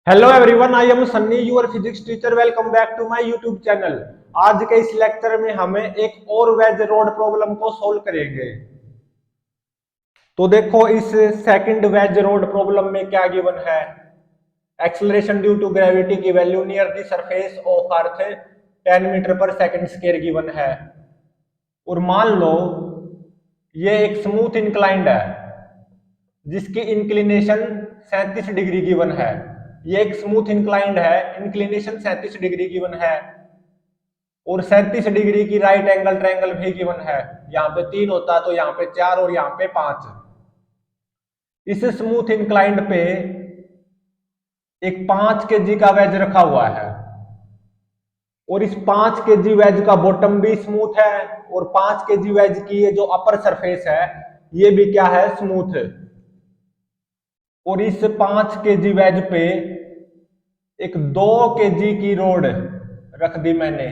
Hello everyone, I am Sunny your physics teacher. Welcome back to my YouTube channel. आज के इस lecture में हमें एक और वेज रोड प्रॉब्लम को सोल्व करेंगे। तो देखो, इस सेकंड वेज रोड प्रॉब्लम में क्या गिवन है। एक्सेलरेशन ड्यू टू ग्रेविटी की value near the surface of Earth 10 metre पर सेकंड स्क्वायर गिवन है। और मान लो ये एक स्मूथ इंक्लाइंड है जिसकी इंक्लिनेशन 37 डिग्री गिवन है। ये एक स्मूथ इंक्लाइंड है, इंक्लिनेशन 37 डिग्री गिवन है और 37 डिग्री की राइट एंगल ट्रायंगल भी गिवन है। यहाँ पे 3 होता तो यहाँ पे 4 और यहाँ पे 5। इस स्मूथ इंक्लाइंड पे एक 5 kg का वेज रखा हुआ है और इस 5 kg वेज का बॉटम भी स्मूथ है और 5 kg वेज की ये जो अपर सरफेस है ये भी क्या है, स्मूथ। और इस 5 kg वेज पे एक 2 kg की रोड रख दी मैंने,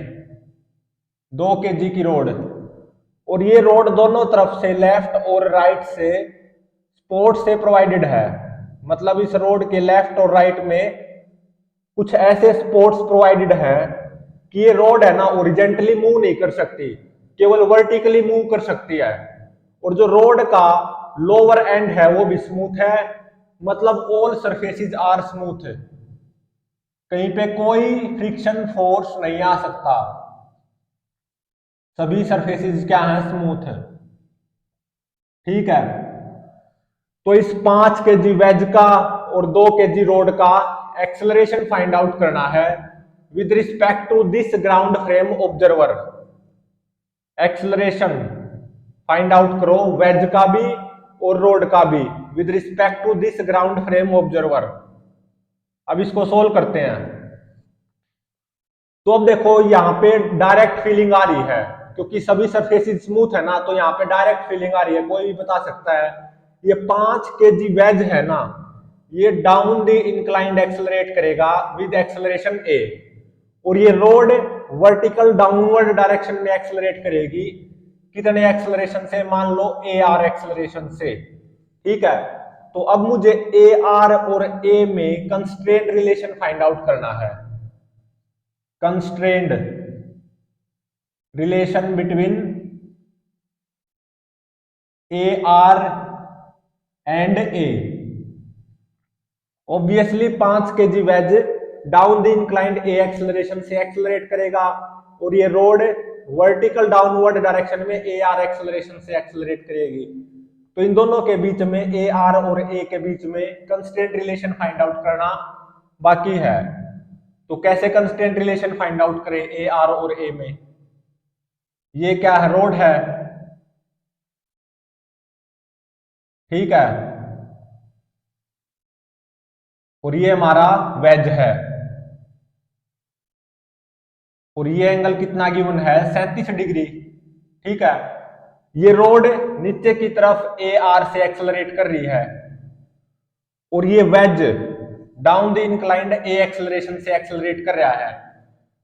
2 kg की रोड। और ये रोड दोनों तरफ से, लेफ्ट और राइट से, सपोर्ट से प्रोवाइडेड है। मतलब इस रोड के लेफ्ट और राइट में कुछ ऐसे सपोर्ट्स प्रोवाइडेड है कि ये रोड है ना ओरिजेंटली मूव नहीं कर सकती, केवल वर्टिकली मूव कर सकती है। और जो रोड का लोअर एंड है वो भी स्मूथ है, मतलब ऑल सरफेसेस आर स्मूथ। कहीं पे कोई फ्रिक्शन फोर्स नहीं आ सकता, सभी सरफेसेस क्या हैं, स्मूथ। ठीक है, तो इस 5 kg वेज का और 2 kg रोड का एक्सेलरेशन फाइंड आउट करना है with respect to this ground frame observer. Acceleration find out करो वेज का भी और रोड का भी with respect to this ground frame observer. अब इसको सोल्व करते हैं। तो अब देखो यहाँ पे डायरेक्ट फीलिंग आ रही है क्योंकि सभी सरफेसेस स्मूथ है ना, तो यहाँ पे डायरेक्ट फीलिंग आ रही है। कोई भी बता सकता है ये 5 kg वेज है ना, ये डाउन द इंक्लाइंड एक्सेलरेट करेगा विद एक्सेलरेशन ए, और ये रोड वर्टिकल डाउनवर्ड डायरेक्शन में एक्सेलरेट करेगी। कितने एक्सेलरेशन से, मान लो ए आर एक्सेलरेशन से। ठीक है, तो अब मुझे ए आर और ए में कंस्ट्रेंट रिलेशन फाइंड आउट करना है। Constrained relation between A R and A. Obviously 5 kg wedge down the inclined A acceleration से एक्सेलरेट करेगा और ये रोड वर्टिकल डाउनवर्ड डायरेक्शन में ए आर एक्सेलरेशन से एक्सेलरेट करेगी। तो इन दोनों के बीच में, ए आर और ए के बीच में कंस्ट्रेंट रिलेशन फाइंड आउट करना बाकी है। तो कैसे कंस्ट्रेंट रिलेशन फाइंड आउट करें ए आर और ए में। ये क्या है, रोड है। ठीक है, और ये हमारा वेज है और ये एंगल कितना गिवन है, 37 डिग्री। ठीक है, ये रोड नीचे की तरफ ए आर से एक्सेलरेट कर रही है और ये wedge down the inclined A acceleration से एक्सेलरेट कर रहा है।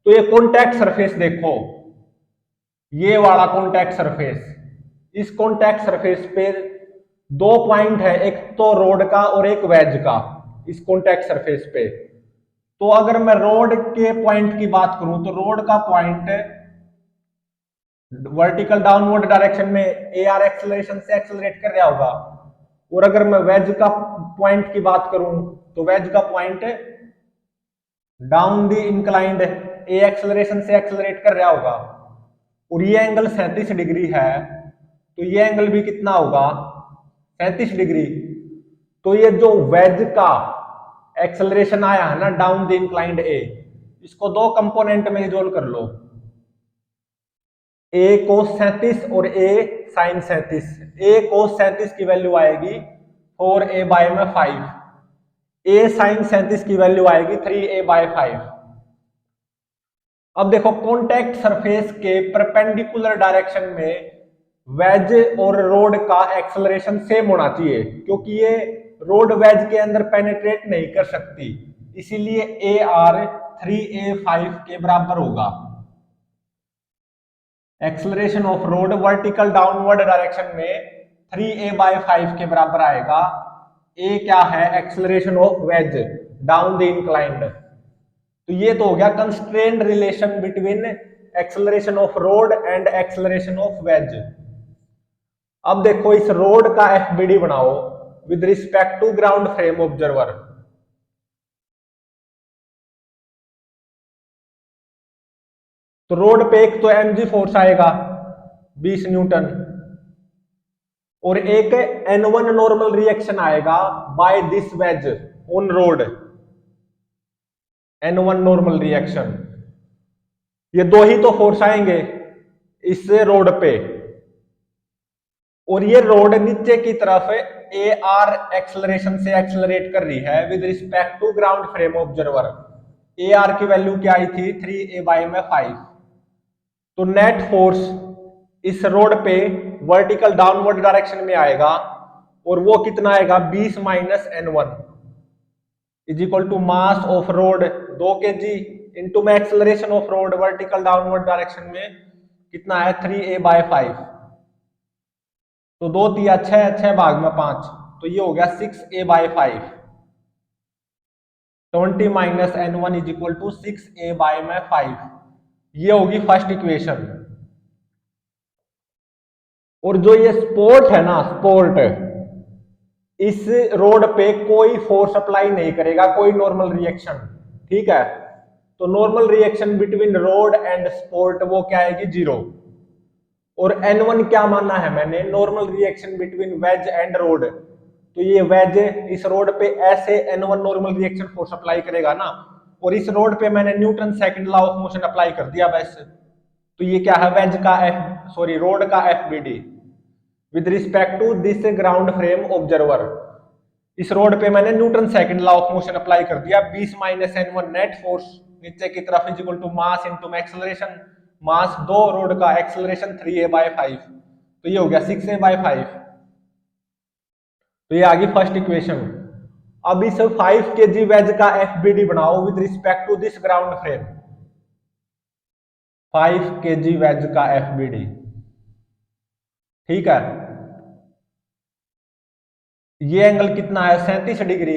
तो ये कॉन्टैक्ट सरफेस देखो, ये वाला कॉन्टैक्ट सरफेस, इस कॉन्टैक्ट सरफेस पे 2 पॉइंट है, एक तो रोड का और एक वेज का, इस कॉन्टैक्ट सरफेस पे। तो अगर मैं रोड के पॉइंट की बात करूं तो रोड का पॉइंट वर्टिकल डाउनवर्ड डायरेक्शन में ए आर एक्सेलरेशन से एक्सेलरेट कर रहा होगा, और अगर मैं वेज का पॉइंट की बात करूं तो वेज का point down the inclined A acceleration से एक्सेलरेट कर रहा होगा। और ये एंगल 37 डिग्री है, तो ये एंगल भी कितना होगा, 37 डिग्री। तो ये जो वेज का एक्सेलरेशन आया है ना डाउन द इंक्लाइंड ए, इसको 2 कंपोनेंट में रिजोल्व कर लो, ए कोस 37 और ए साइन 37। ए कोस 37 की वैल्यू आएगी 4a बाय में 5, ए साइन 37 की वैल्यू आएगी 3a बाय 5। अब देखो, कॉन्टैक्ट सरफेस के परपेंडिकुलर डायरेक्शन में वेज और रोड का एक्सेलरेशन सेम होना चाहिए क्योंकि ये रोड वेज के अंदर पेनिट्रेट नहीं कर सकती, इसीलिए ए आर 3a5 के बराबर होगा। Acceleration of rod vertical downward direction में 3a बाय 5 के बराबर आएगा। ए क्या है, acceleration of wedge, down the inclined. तो ये तो हो गया constrained relation between acceleration of rod and acceleration of wedge. अब देखो इस रोड का एफबीडी बनाओ with respect to ground frame observer. तो रोड पे एक तो एमजी फोर्स आएगा 20 न्यूटन और एक N1 नॉर्मल रिएक्शन आएगा by this wedge on rod, N1 normal reaction. ये दो ही तो फोर्स आएंगे इस रोड पे, और ये रोड नीचे की तरफ ए आर एक्सलरेशन से एक्सलरेट कर रही है with respect to ground frame observer. A R की वैल्यू क्या आई थी 3a बाई में 5। तो नेट फोर्स इस रोड पे वर्टिकल डाउनवर्ड डायरेक्शन में आएगा और वो कितना आएगा 20 minus N1 is equal to mass of rod 2 kg into में acceleration of rod vertical downward direction में कितना है 3a बाय 5। तो 2 तिया 6, 6 भाग में 5, तो ये हो गया 6a by 5। 20 minus N1 is equal to 6a by में 5। ये होगी फर्स्ट इक्वेशन। और जो ये स्पोर्ट है ना, स्पोर्ट इस रोड पे कोई फोर्स अप्लाई नहीं करेगा, कोई नॉर्मल रिएक्शन, ठीक है। तो normal reaction between road and sport वो क्या आएगी 0। और N1 क्या माना है मैंने, normal reaction between wedge and rod. तो ये वेज इस रोड पे ऐसे N1 normal reaction force apply करेगा ना, और इस रोड पे मैंने Newton second law of motion apply कर दिया बस। तो ये क्या है वेज का रोड का FBD with respect to this ground frame observer. इस रोड पे मैंने Newton second law of motion apply कर दिया। 20 माइनस N1 नेट फोर्स नीचे की तरफ is equal to mass into acceleration, mass 2 rod का एक्सेलरेशन 3a बाय 5। तो ये हो गया 6a बाय 5। तो ये आ गई फर्स्ट इक्वेशन। अब इस 5 kg वेज का एफबीडी बनाओ with respect to this ground frame. 5 kg wedge का एफबीडी, ठीक है। ये एंगल कितना है 37 डिग्री।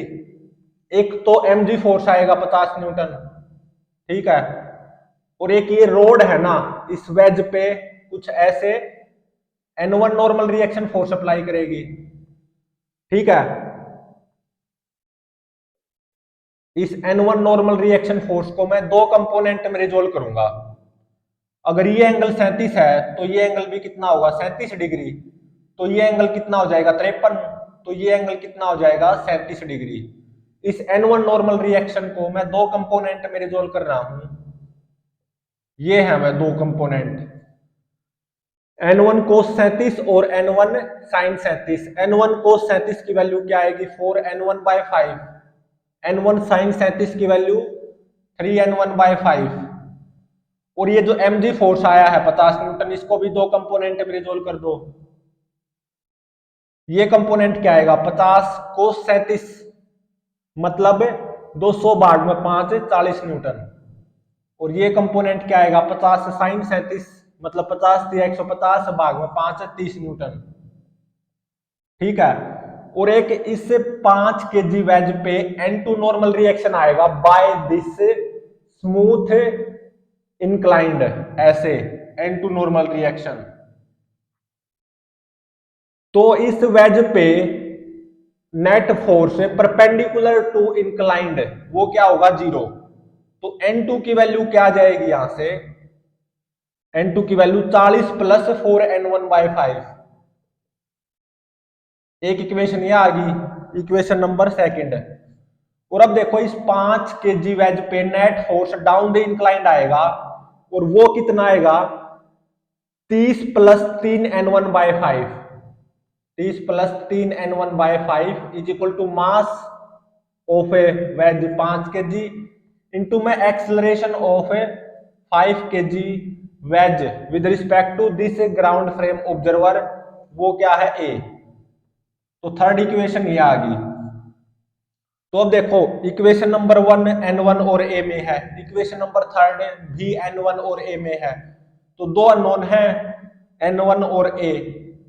एक तो mg फोर्स आएगा 50 न्यूटन, ठीक है। और एक ये रोड है ना, इस वेज पे कुछ ऐसे N1 normal reaction force apply करेगी, ठीक है। इस N1 नॉर्मल रिएक्शन फोर्स को मैं 2 कंपोनेंट में रिजोल्व करूंगा। अगर ये एंगल 37 है तो ये एंगल भी कितना होगा 37 डिग्री। तो ये एंगल कितना हो जाएगा 53। तो ये एंगल कितना हो जाएगा 37 डिग्री। इस N1 नॉर्मल रिएक्शन को मैं 2 कंपोनेंट में रिजोल्व कर रहा हूं। ये है मैं 2 कंपोनेंट, N1 cos 37 और N1 sin 37। N1 cos 37 की वैल्यू क्या आएगी 4N1 बाय 5। N1 sin 37 की वैल्यू 3N1 बाय 5। और ये जो mg फोर्स आया है 50 न्यूटन, इसको भी 2 कंपोनेंट में रिजोल्व कर दो। ये कंपोनेंट क्या आएगा 50 cos 37 मतलब 200 भाग में 5 40 न्यूटन। और ये कंपोनेंट क्या आएगा 50 sin 37 मतलब 50 दिया 150 भाग में 5 30 न्यूटन, ठीक है। और एक इससे 5 kg वेज पे N2 नॉर्मल रिएक्शन आएगा बाय दिस स्मूथ इंक्लाइंड, ऐसे N2 नॉर्मल रिएक्शन। तो इस वेज पे net force perpendicular to inclined वो क्या होगा 0। तो N2 की वैल्यू क्या आ जाएगी यहां से, N2 की वैल्यू 40 प्लस 4N1 बाय 5। एक इक्वेशन ये आ गई, इक्वेशन नंबर सेकंड। और अब देखो इस 5 kg वेज पे net force down the inclined आएगा और वो कितना आएगा 30 plus 3N1 by 5। 30 plus 3N1 by 5 is equal to mass of a wedge 5 kg into में acceleration of 5 kg wedge with respect to this ground frame observer, वो क्या है a। तो थर्ड इक्वेशन ये आ गई। तो अब देखो इक्वेशन नंबर 1 N1 और a में है, इक्वेशन नंबर थर्ड भी N1 और a में है। तो 2 अननोन है N1 और a,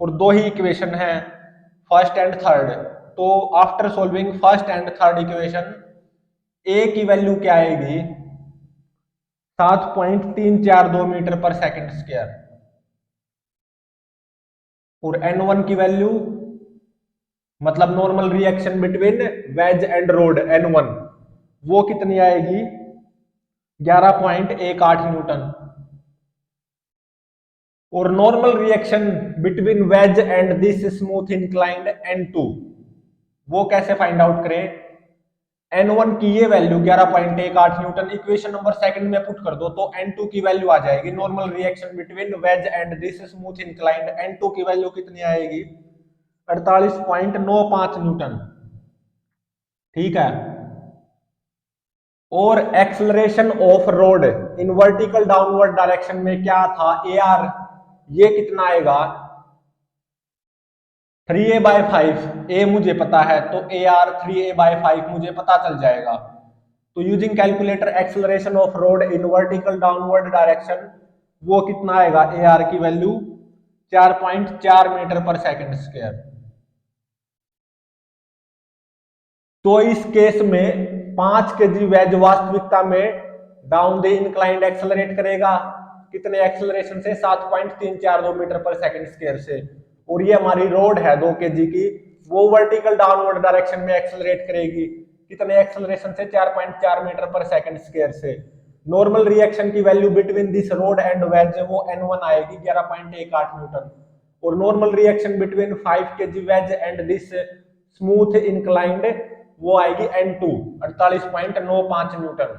और 2 ही इक्वेशन है फर्स्ट एंड थर्ड। तो after solving first and third equation A की वैल्यू क्या आएगी 7.342 मीटर पर सेकंड स्क्वायर, और N1 की वैल्यू मतलब normal reaction between wedge and rod N1 वो कितनी आएगी 11.18 न्यूटन। और normal reaction between wedge and this smooth inclined N2 वो कैसे फाइंड आउट करें। N1 की ये value 11.18 newton equation number second में पुट कर दो तो N2 की वैल्यू आ जाएगी normal reaction between wedge and this smooth inclined N2 की वैल्यू कितनी आएगी 48.95 न्यूटन। ठीक है। और acceleration of road in vertical downward direction में क्या था AR, ये कितना आएगा 3a/5। ए मुझे पता है तो AR 3a/5 मुझे पता चल जाएगा। तो using calculator acceleration of road in vertical downward direction वो कितना आएगा AR की वैल्यू 4.4 मीटर पर सेकंड स्क्वायर। तो इस केस में 5 kg वेज वास्तविकता में डाउन द इंक्लाइंड एक्सेलरेट करेगा कितने एक्सेलरेशन से 7.342 मीटर पर सेकंड स्क्वायर से। और ये हमारी रोड है 2 kg की वो वर्टिकल डाउनवर्ड डायरेक्शन में एक्सेलरेट करेगी कितने एक्सेलरेशन से 4.4 मीटर पर सेकंड स्क्वायर से। नॉर्मल रिएक्शन की value between this rod and wedge वो N1 आएगी 11.18 न्यूटन। और normal reaction between 5 kg wedge and this smooth inclined वो आएगी N2 48.95 न्यूटन।